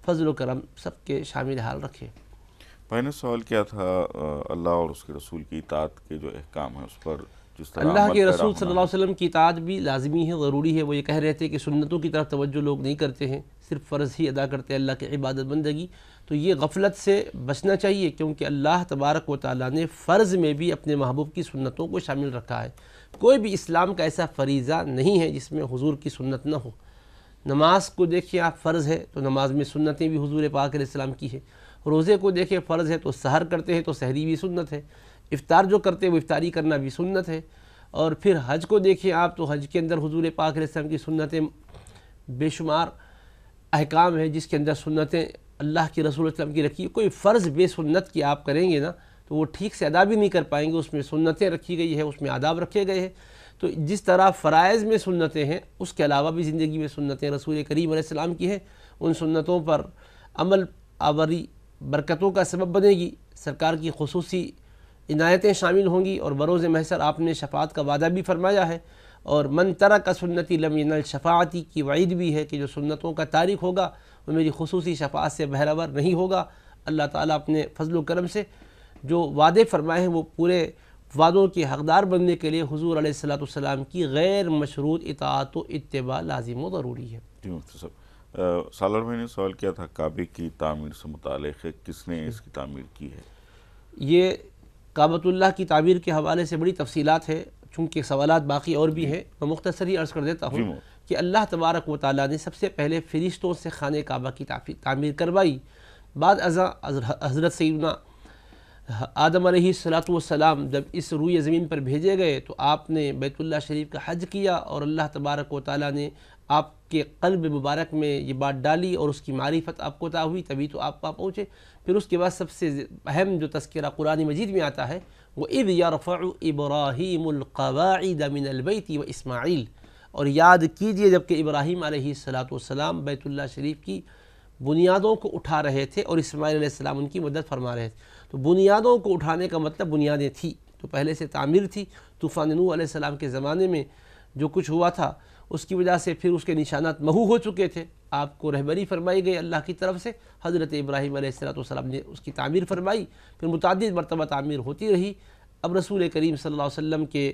فضل و کرم سب کے شامل حال رکھے۔ بھائی نے سوال کیا تھا اللہ اور اس کے رسول کی اطاعت کے جو احکام ہیں اس پر جس طرح اللہ کے رسول صلی اللہ علیہ وسلم کی اطاعت بھی لازمی ہے، ضروری ہے۔ وہ یہ کہہ رہے تھے کہ سنتوں کی طرف توجہ لوگ نہیں کرتے ہیں، صرف فرض ہی ادا کرتے ہیں اللہ کی عبادت بندگی، تو یہ غفلت سے بچنا چاہیے، کیونکہ اللہ تبارک و تعالیٰ نے فرض میں بھی اپنے محبوب کی سنتوں کو شامل رکھا ہے۔ کوئی بھی اسلام کا ایسا فریضہ نہیں ہے جس میں حضور کی سنت نہ ہو۔ نماز کو دیکھیں آپ، فرض ہے تو نماز میں سنتیں بھی حضور پاک علیہ السلام کی ہے۔ روزے کو دیکھیں، فرض ہے تو سحر کرتے ہیں تو سحری بھی سنت ہے، افطار جو کرتے ہیں وہ افطاری کرنا بھی سنت ہے۔ اور پھر حج کو دیکھیں آپ تو حج کے اندر حضور پاک علیہ السلام کی سنتیں بے شمار احکام ہیں، جس کے اندر سنتیں اللہ کے رسول صلی اللہ علیہ وسلم کی رکھی۔ کوئی فرض بے سنت کی آپ کریں گے نا تو وہ ٹھیک سے ادا بھی نہیں کر پائیں گے، اس میں سنتیں رکھی گئی ہے، اس میں آداب رکھے گئے ہیں۔ تو جس طرح فرائض میں سنتیں ہیں، اس کے علاوہ بھی زندگی میں سنتیں رسول کریم علیہ السلام کی ہیں، ان سنتوں پر عمل آوری برکتوں کا سبب بنے گی، سرکار کی خصوصی عنایتیں شامل ہوں گی، اور بروز محشر آپ نے شفاعت کا وعدہ بھی فرمایا ہے، اور من ترک سنتی لم ینل شفاعتی کی وعید بھی ہے کہ جو سنتوں کا تارک ہوگا وہ میری خصوصی شفاعت سے بہرور نہیں ہوگا۔ اللہ تعالیٰ اپنے فضل و کرم سے جو وعدے فرمائے ہیں وہ پورے وعدوں کے حقدار بننے کے لیے حضور علیہ السلام کی غیر مشروط اطاعت و اتباع لازم و ضروری ہے۔ جی مفتی صاحب، سالار بھائی نے سوال کیا تھا کعبے کی تعمیر سے متعلق ہے، کس نے اس کی تعمیر کی ہے؟ یہ کعبۃ اللہ کی تعمیر کے حوالے سے بڑی تفصیلات ہے، چونکہ سوالات باقی اور بھی ہیں، میں مختصر ہی عرض کر دیتا ہوں کہ اللہ تبارک و تعالیٰ نے سب سے پہلے فرشتوں سے خانہ کعبہ کی تعمیر کروائی۔ بعد ازاں حضرت سیدنا آدم علیہ السلام جب اس روئے زمین پر بھیجے گئے تو آپ نے بیت اللہ شریف کا حج کیا، اور اللہ تبارک و تعالیٰ نے آپ کے قلب مبارک میں یہ بات ڈالی اور اس کی معرفت آپ کو عطا ہوئی، تبھی تو آپ وہاں پہنچے۔ پھر اس کے بعد سب سے اہم جو تذکرہ قرآن مجید میں آتا ہے وہ اِذْ يَرْفَعُ إِبْرَاهِيمُ الْقَوَاعِدَ مِنَ الْبَيْتِ وَإِسْمَاعِيلُ، اور یاد کیجئے جب کہ ابراہیم علیہ السلام بیت اللہ شریف کی بنیادوں کو اٹھا رہے تھے اور اسماعیل علیہ السلام ان کی مدد فرما رہے تھے۔ تو بنیادوں کو اٹھانے کا مطلب بنیادیں تھی تو پہلے سے تعمیر تھی۔ طوفان نوح علیہ السلام کے زمانے میں جو کچھ ہوا تھا اس کی وجہ سے پھر اس کے نشانات محو ہو چکے تھے، آپ کو رہبری فرمائی گئی اللہ کی طرف سے، حضرت ابراہیم علیہ السلام نے اس کی تعمیر فرمائی، پھر متعدد مرتبہ تعمیر ہوتی رہی۔ اب رسول کریم صلی اللہ علیہ وسلم کے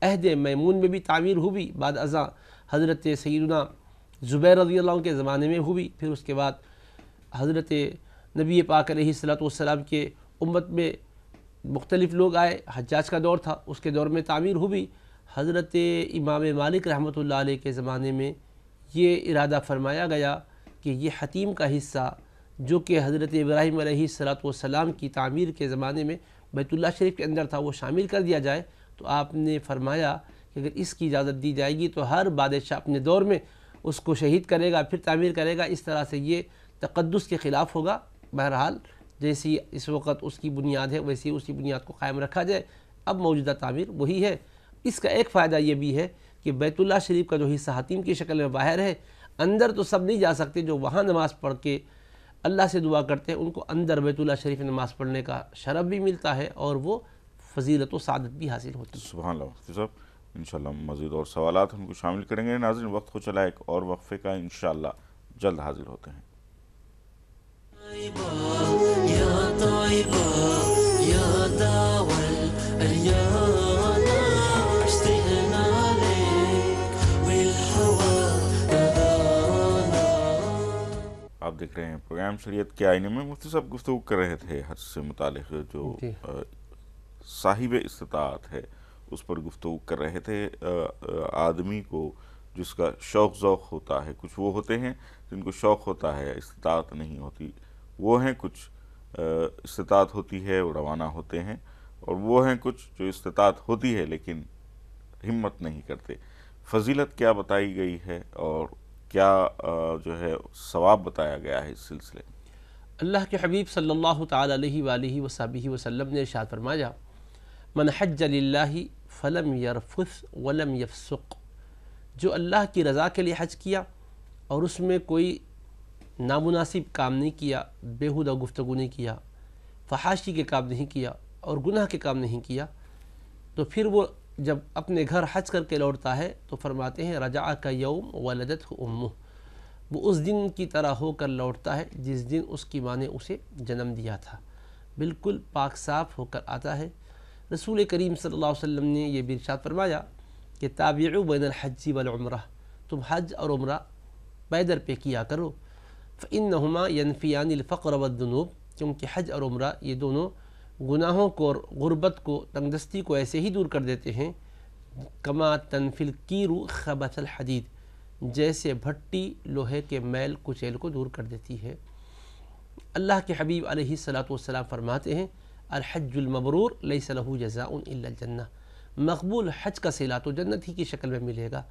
عہد میمون میں بھی تعمیر ہوئی، بعد ازاں حضرت سیدنا زبیر رضی اللہ عنہ کے زمانے میں ہوئی، پھر اس کے بعد حضرت نبی پاک علیہ السلام کے امت میں مختلف لوگ آئے، حجاج کا دور تھا، اس کے دور میں تعمیر ہوئی۔ حضرت امام مالک رحمۃ اللہ علیہ کے زمانے میں یہ ارادہ فرمایا گیا کہ یہ حتیم کا حصہ جو کہ حضرت ابراہیم علیہ السلام کی تعمیر کے زمانے میں بیت اللہ شریف کے اندر تھا وہ شامل کر دیا جائے، تو آپ نے فرمایا کہ اگر اس کی اجازت دی جائے گی تو ہر بادشاہ اپنے دور میں اس کو شہید کرے گا، پھر تعمیر کرے گا، اس طرح سے یہ تقدس کے خلاف ہوگا۔ بہرحال جیسی اس وقت اس کی بنیاد ہے ویسی اسی بنیاد کو قائم رکھا جائے۔ اب موجودہ تعمیر وہی ہے۔ اس کا ایک فائدہ یہ بھی ہے کہ بیت اللہ شریف کا جو حصہ حتیم کی شکل میں باہر ہے، اندر تو سب نہیں جا سکتے، جو وہاں نماز پڑھ کے اللہ سے دعا کرتے ہیں ان کو اندر بیت اللہ شریف میں نماز پڑھنے کا شرف بھی ملتا ہے اور وہ فضیلت و سعادت بھی حاصل ہوتی ہے۔ سبحان اللہ مفتی صاحب، انشاءاللہ مزید اور سوالات ہم کو شامل کریں گے۔ ناظرین وقت ہو چلا ایک اور وقفے کا، انشاءاللہ جلد حاضر ہوتے ہیں۔ آپ دیکھ رہے ہیں پروگرام شریعت کے آئینے میں۔ مفتی صاحب گفتگو کر رہے تھے حج سے متعلق، جو صاحب استطاعت ہے اس پر گفتگو کر رہے تھے۔ آدمی کو جس کا شوق ذوق ہوتا ہے، کچھ وہ ہوتے ہیں جن کو شوق ہوتا ہے استطاعت نہیں ہوتی، وہ ہیں کچھ استطاعت ہوتی ہے وہ روانہ ہوتے ہیں، اور وہ ہیں کچھ جو استطاعت ہوتی ہے لیکن ہمت نہیں کرتے۔ فضیلت کیا بتائی گئی ہے اور کیا جو ہے ثواب بتایا گیا ہے اس سلسلے میں؟ اللہ کے حبیب صلی اللہ تعالی علیہ وآلہ وصحبہ وسلم نے ارشاد فرمایا، من حج للہ فلم یرفث ولم یفسق، جو اللہ کی رضا کے لیے حج کیا اور اس میں کوئی نامناسب کام نہیں کیا، بیہودہ گفتگو نہیں کیا، فحاشی کے کام نہیں کیا اور گناہ کے کام نہیں کیا، تو پھر وہ جب اپنے گھر حج کر کے لوٹتا ہے تو فرماتے ہیں رجع کا یوم ولدتہ امہ، وہ اس دن کی طرح ہو کر لوٹتا ہے جس دن اس کی ماں نے اسے جنم دیا تھا، بالکل پاک صاف ہو کر آتا ہے۔ رسول کریم صلی اللہ علیہ وسلم نے یہ بھی ارشاد فرمایا کہ تابعوا بین الحج والعمرہ، تم حج اور عمرہ پیدر پہ کیا کرو، فإنہما ینفیان الفقر والذنوب، کیونکہ حج اور عمرہ یہ دونوں گناہوں کو اور غربت کو، تنگ دستی کو ایسے ہی دور کر دیتے ہیں، کما تنفی الکیر خبث الحدید، جیسے بھٹی لوہے کے میل کچیل کو دور کر دیتی ہے۔ اللہ کے حبیب علیہ السلام فرماتے ہیں الحج المبرور لیس لہ جزاء الا الجنہ، مقبول حج کا صلہ تو جنت ہی کی شکل میں ملے گا۔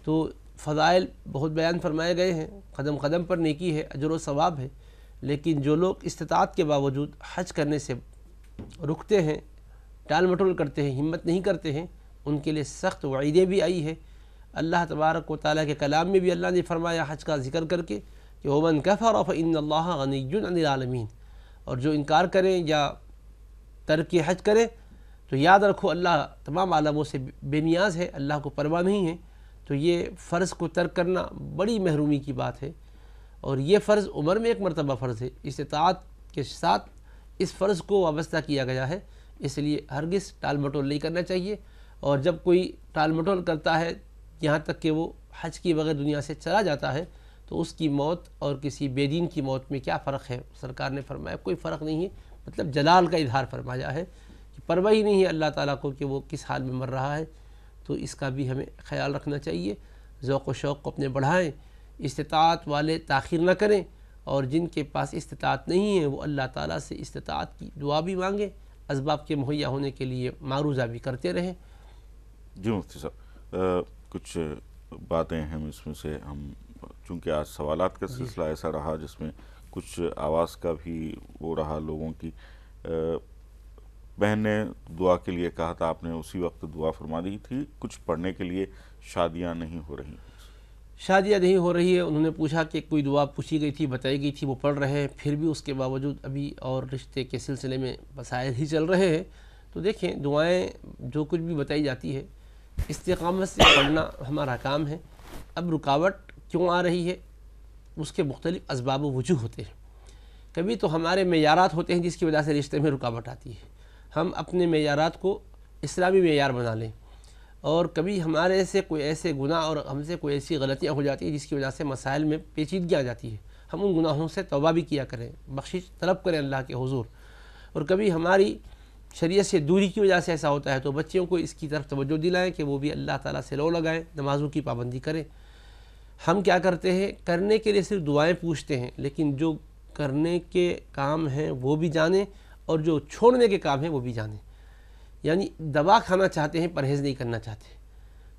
تو فضائل بہت بیان فرمائے گئے ہیں، قدم قدم پر نیکی ہے، اجر و ثواب ہے، لیکن جو لوگ استطاعت کے باوجود حج کرنے سے رکتے ہیں، ٹال مٹول کرتے ہیں، ہمت نہیں کرتے ہیں، ان کے لیے سخت وعیدیں بھی آئی ہے۔ اللہ تبارک و تعالیٰ کے کلام میں بھی اللہ نے فرمایا حج کا ذکر کر کے کہ وَمَنْ كَفَرَ فَإِنَّ اللَّهَ غَنِيٌّ عَنِ الْعَالَمِينَ، اور جو انکار کریں یا ترک حج کریں تو یاد رکھو اللہ تمام عالموں سے بے نیاز ہے، اللہ کو پرواہ نہیں ہے۔ تو یہ فرض کو ترک کرنا بڑی محرومی کی بات ہے، اور یہ فرض عمر میں ایک مرتبہ فرض ہے، استطاعت کے ساتھ اس فرض کو وابستہ کیا گیا ہے، اس لیے ہرگز ٹال مٹول نہیں کرنا چاہیے۔ اور جب کوئی ٹال مٹول کرتا ہے یہاں تک کہ وہ حج کی بغیر دنیا سے چلا جاتا ہے تو اس کی موت اور کسی بے دین کی موت میں کیا فرق ہے؟ سرکار نے فرمایا کوئی فرق نہیں ہے، مطلب جلال کا اظہار فرمایا ہے کہ پرواہ ہی نہیں ہے اللہ تعالیٰ کو کہ وہ کس حال میں مر رہا ہے۔ تو اس کا بھی ہمیں خیال رکھنا چاہیے، ذوق و شوق کو اپنے بڑھائیں، استطاعت والے تاخیر نہ کریں، اور جن کے پاس استطاعت نہیں ہے وہ اللہ تعالیٰ سے استطاعت کی دعا بھی مانگیں، اسباب کے مہیا ہونے کے لیے معروضہ بھی کرتے رہیں۔ جی مفتی صاحب، کچھ باتیں ہم اس میں سے چونکہ آج سوالات کا سلسلہ ایسا رہا جس میں کچھ آواز کا بھی وہ رہا لوگوں کی، بہن نے دعا کے لیے کہا تھا، آپ نے اسی وقت دعا فرما دی تھی، کچھ پڑھنے کے لیے شادیاں نہیں ہو رہی، شادیاں نہیں ہو رہی ہے، انہوں نے پوچھا کہ کوئی دعا پوچھی گئی تھی، بتائی گئی تھی، وہ پڑھ رہے ہیں، پھر بھی اس کے باوجود ابھی اور رشتے کے سلسلے میں مسائل ہی چل رہے ہیں۔ تو دیکھیں دعائیں جو کچھ بھی بتائی جاتی ہے استقامت سے پڑھنا ہمارا کام ہے. اب رکاوٹ کیوں آ رہی ہے؟ اس کے مختلف اسباب و وجوہ ہوتے ہیں. کبھی تو ہمارے معیارات ہوتے ہیں جس کی وجہ سے رشتے میں رکاوٹ آتی ہے. ہم اپنے معیارات کو اسلامی معیار بنا لیں، اور کبھی ہمارے سے کوئی ایسے گناہ اور ہم سے کوئی ایسی غلطیاں ہو جاتی ہیں جس کی وجہ سے مسائل میں پیچیدگی آ جاتی ہے. ہم ان گناہوں سے توبہ بھی کیا کریں، بخشش طلب کریں اللہ کے حضور. اور کبھی ہماری شریعت سے دوری کی وجہ سے ایسا ہوتا ہے تو بچوں کو اس کی طرف توجہ دلائیں کہ وہ بھی اللہ تعالیٰ سے لو لگائیں، نمازوں کی پابندی کریں. ہم کیا کرتے ہیں؟ کرنے کے لیے صرف دعائیں پوچھتے ہیں، لیکن جو کرنے کے کام ہیں وہ بھی جانیں اور جو چھوڑنے کے کام ہیں وہ بھی جانیں. یعنی دوا کھانا چاہتے ہیں، پرہیز نہیں کرنا چاہتے،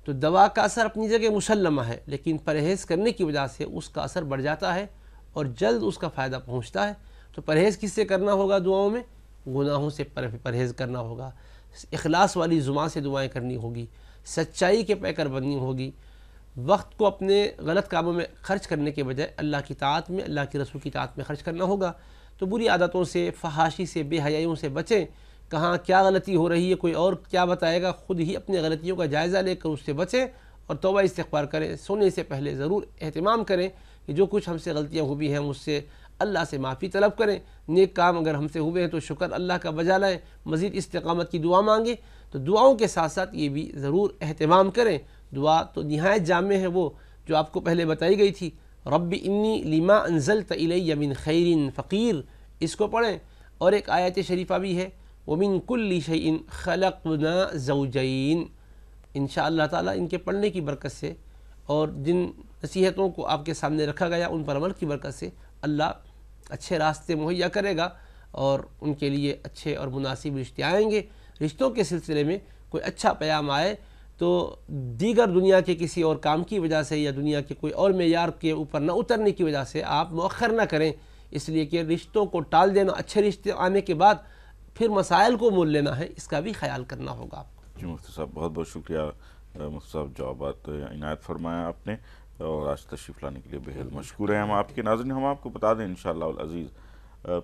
تو دوا کا اثر اپنی جگہ مسلمہ ہے، لیکن پرہیز کرنے کی وجہ سے اس کا اثر بڑھ جاتا ہے اور جلد اس کا فائدہ پہنچتا ہے. تو پرہیز کس سے کرنا ہوگا؟ دعاؤں میں گناہوں سے پرہیز کرنا ہوگا، اخلاص والی زبان سے دعائیں کرنی ہوگی، سچائی کے پیکر بننی ہوگی. وقت کو اپنے غلط کاموں میں خرچ کرنے کے بجائے اللہ کی طاعت میں، اللہ کے رسول کی طاعت میں خرچ کرنا ہوگا. تو بری عادتوں سے، فحاشی سے، بے حیائیوں سے بچیں. کہاں کیا غلطی ہو رہی ہے کوئی اور کیا بتائے گا، خود ہی اپنے غلطیوں کا جائزہ لے کر اس سے بچیں اور توبہ استغفار کریں. سونے سے پہلے ضرور اہتمام کریں کہ جو کچھ ہم سے غلطیاں ہوئی ہیں مجھ سے اللہ سے معافی طلب کریں. نیک کام اگر ہم سے ہوئے ہیں تو شکر اللہ کا بجا لائیں، مزید استقامت کی دعا مانگیں. تو دعاؤں کے ساتھ ساتھ یہ بھی ضرور اہتمام کریں. دعا تو نہایت جامع ہے، وہ جو آپ کو پہلے بتائی گئی تھی، رب انی لما انزلت الی من خیر فقیر، اس کو پڑھیں. اور ایک آیت شریفہ بھی ہے، ومن کل شیء خلقنا زوجین. انشاءاللہ تعالیٰ ان کے پڑھنے کی برکت سے اور جن نصیحتوں کو آپ کے سامنے رکھا گیا ان پر عمل کی برکت سے اللہ اچھے راستے مہیا کرے گا اور ان کے لیے اچھے اور مناسب رشتے آئیں گے. رشتوں کے سلسلے میں کوئی اچھا پیام آئے تو دیگر دنیا کے کسی اور کام کی وجہ سے یا دنیا کے کوئی اور معیار کے اوپر نہ اترنے کی وجہ سے آپ مؤخر نہ کریں، اس لیے کہ رشتوں کو ٹال دینا، اچھے رشتے آنے کے بعد پھر مسائل کو مول لینا ہے، اس کا بھی خیال کرنا ہوگا آپ کو. جی مفتی صاحب بہت بہت شکریہ. مفتی صاحب جوابات عنایت فرمایا آپ نے اور آج تشریف لانے کے لیے بہت مشکور ہیں ہم آپ کے. ناظرین ہم آپ کو بتا دیں انشاءاللہ العزیز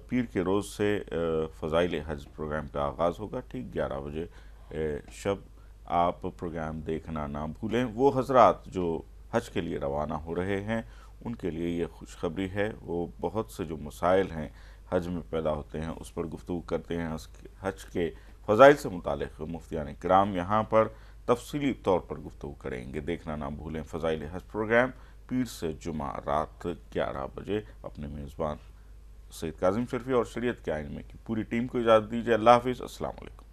پیر کے روز سے فضائل حج پروگرام کا آغاز ہوگا ٹھیک 11 بجے شب. آپ پروگرام دیکھنا نہ بھولیں. وہ حضرات جو حج کے لیے روانہ ہو رہے ہیں ان کے لیے یہ خوشخبری ہے، وہ بہت سے جو مسائل ہیں حج میں پیدا ہوتے ہیں اس پر گفتگو کرتے ہیں. حج کے فضائل سے متعلق مفتیان کرام یہاں پر تفصیلی طور پر گفتگو کریں گے. دیکھنا نہ بھولیں فضائل حج پروگرام پیر سے جمعہ رات 11 بجے. اپنے میزبان سید کاظم شرفی اور شریعت کے آئین میں کی پوری ٹیم کو اجازت دیجیے. اللہ حافظ. السلام علیکم.